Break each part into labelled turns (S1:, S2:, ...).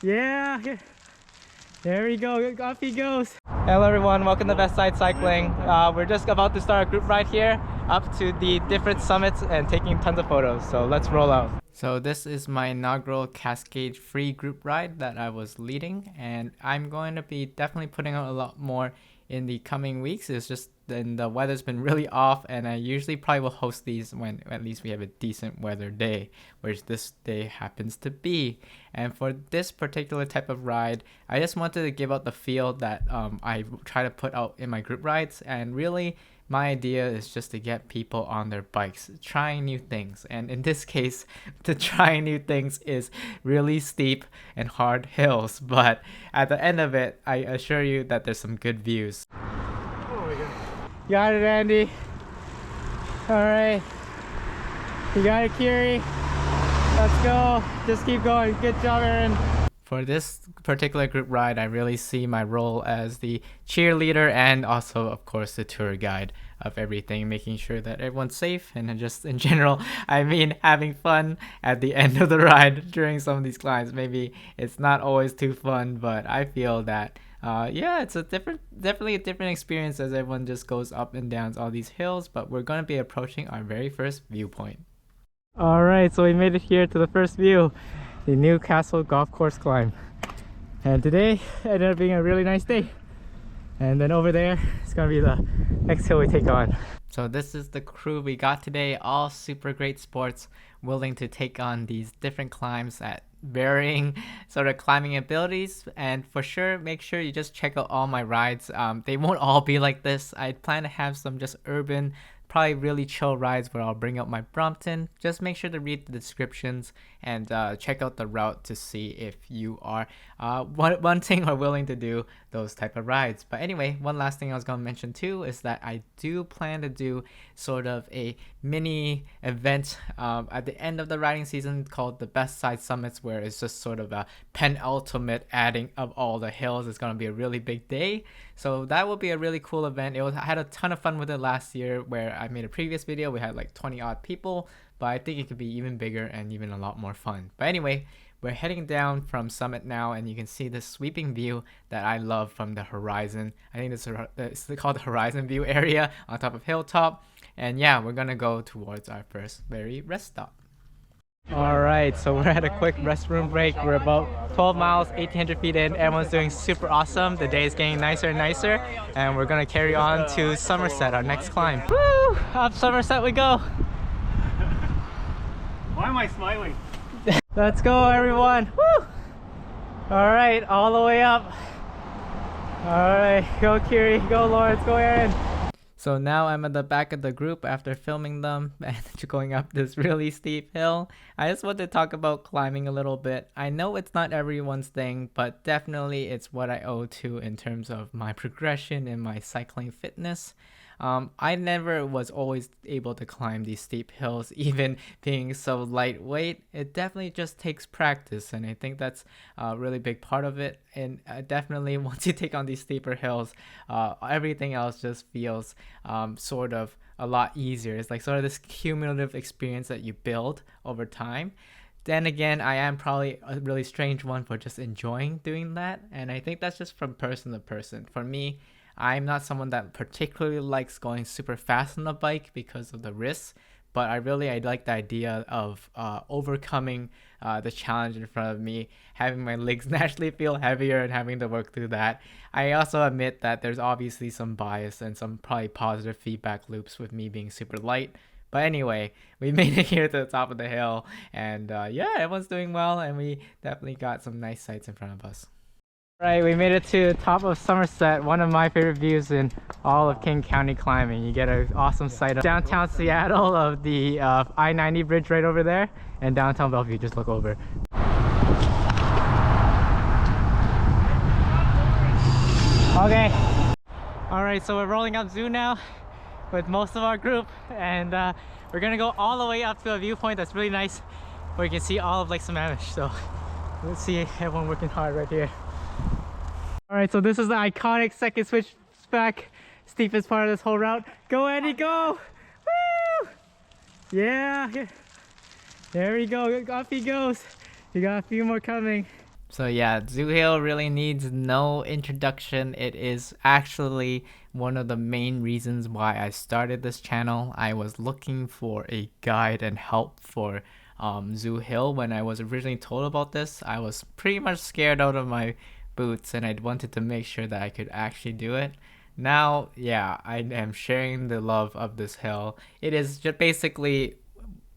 S1: Yeah, there we go. Off he goes. Hello everyone, welcome to Best Side Cycling. We're just about to start a group ride here up to the different summits and taking tons of photos. So let's roll out. So this is my inaugural Cascade free group ride that I was leading, and I'm going to be definitely putting out a lot more in the coming weeks. It's just then the weather's been really off, and I usually probably will host these when at least we have a decent weather day, which this day happens to be. And for this particular type of ride, I just wanted to give out the feel that I try to put out in my group rides, and really my idea is just to get people on their bikes, trying new things. And in this case, to try new things is really steep and hard hills. But at the end of it, I assure you that there's some good views. Oh my God. Got it, Andy. All right. You got it, Kiri. Let's go. Just keep going. Good job, Aaron. For this particular group ride, I really see my role as the cheerleader and also, of course, the tour guide of everything, making sure that everyone's safe and just in general, I mean, having fun at the end of the ride during some of these climbs. Maybe it's not always too fun, but I feel that yeah, it's definitely a different experience as everyone just goes up and down all these hills, but we're going to be approaching our very first viewpoint. All right, so we made it here to the first view, the Newcastle golf course climb. And today ended up being a really nice day. And then over there, it's gonna be the next hill we take on. So this is the crew we got today, all super great sports, willing to take on these different climbs at varying sort of climbing abilities. And for sure, make sure you just check out all my rides. They won't all be like this. I plan to have some just urban, probably really chill rides where I'll bring out my Brompton. Just make sure to read the descriptions and check out the route to see if you are wanting or willing to do those type of rides. But anyway, one last thing I was going to mention too is that I do plan to do sort of a mini event at the end of the riding season called the Best Side Summits, where it's just sort of a penultimate adding of all the hills. It's going to be a really big day. So that will be a really cool event. I had a ton of fun with it last year, where I made a previous video. We had like 20 odd people, but I think it could be even bigger and even a lot more fun. But anyway, we're heading down from summit now, and you can see this sweeping view that I love from the horizon. I think it's called the horizon view area on top of Hilltop. And yeah, we're gonna go towards our first very rest stop. All right, so we're at a quick restroom break. We're about 12 miles, 1,800 feet in. Everyone's doing super awesome. The day is getting nicer and nicer, and we're gonna carry on to Somerset, our next climb. Woo! Up Somerset we go.
S2: Why am I smiling?
S1: Let's go, everyone. Woo! All right, all the way up. All right, go Kiri, go Lawrence, go Aaron. So now I'm at the back of the group after filming them and going up this really steep hill. I just want to talk about climbing a little bit. I know it's not everyone's thing, but definitely it's what I owe to in terms of my progression in my cycling fitness. I never was always able to climb these steep hills, even being so lightweight. It definitely just takes practice, and I think that's a really big part of it. And definitely once you take on these steeper hills, everything else just feels sort of a lot easier. It's like sort of this cumulative experience that you build over time. Then again, I am probably a really strange one for just enjoying doing that, and I think that's just from person to person. For me, I'm not someone that particularly likes going super fast on a bike because of the risks, but I like the idea of overcoming the challenge in front of me, having my legs naturally feel heavier and having to work through that. I also admit that there's obviously some bias and some probably positive feedback loops with me being super light. But anyway, we made it here to the top of the hill, and yeah, everyone's doing well, and we definitely got some nice sights in front of us. Right, we made it to the top of Somerset, one of my favorite views in all of King County climbing. You get an awesome sight of downtown Seattle, of the I-90 bridge right over there, and downtown Bellevue. Just look over. Okay. Alright, so we're rolling up Zoo now with most of our group, and we're gonna go all the way up to a viewpoint that's really nice, where you can see all of Lake Sammamish. So let's see everyone working hard right here. Alright, so this is the iconic second switchback, steepest part of this whole route. Go Andy, go! Woo! Yeah, there we go, off he goes. You got a few more coming. So yeah, Zoo Hill really needs no introduction. It is actually one of the main reasons why I started this channel. I was looking for a guide and help for Zoo Hill. When I was originally told about this, I was pretty much scared out of my boots and I wanted to make sure that I could actually do it. Now, yeah, I am sharing the love of this hill. It is just basically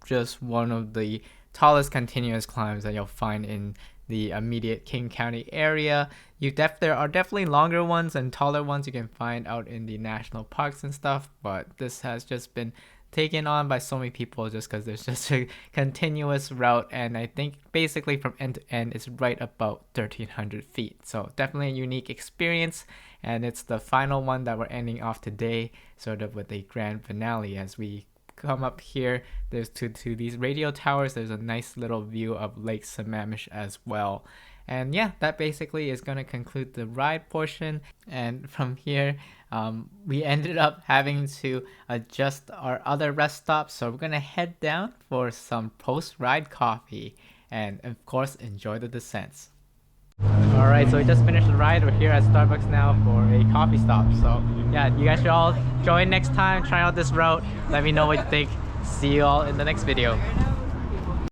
S1: just one of the tallest continuous climbs that you'll find in the immediate King County area. There are definitely longer ones and taller ones you can find out in the national parks and stuff, but this has just been taken on by so many people just because there's just a continuous route, and I think basically from end to end it's right about 1,300 feet. So definitely a unique experience, and it's the final one that we're ending off today, sort of with a grand finale. As we come up here, there's to these radio towers, there's a nice little view of Lake Sammamish as well. And yeah, that basically is going to conclude the ride portion. And from here, we ended up having to adjust our other rest stops, so we're going to head down for some post-ride coffee and of course enjoy the descents. Alright, so we just finished the ride. We're here at Starbucks now for a coffee stop. So yeah, you guys should all join next time, try out this route. Let me know what you think. See you all in the next video.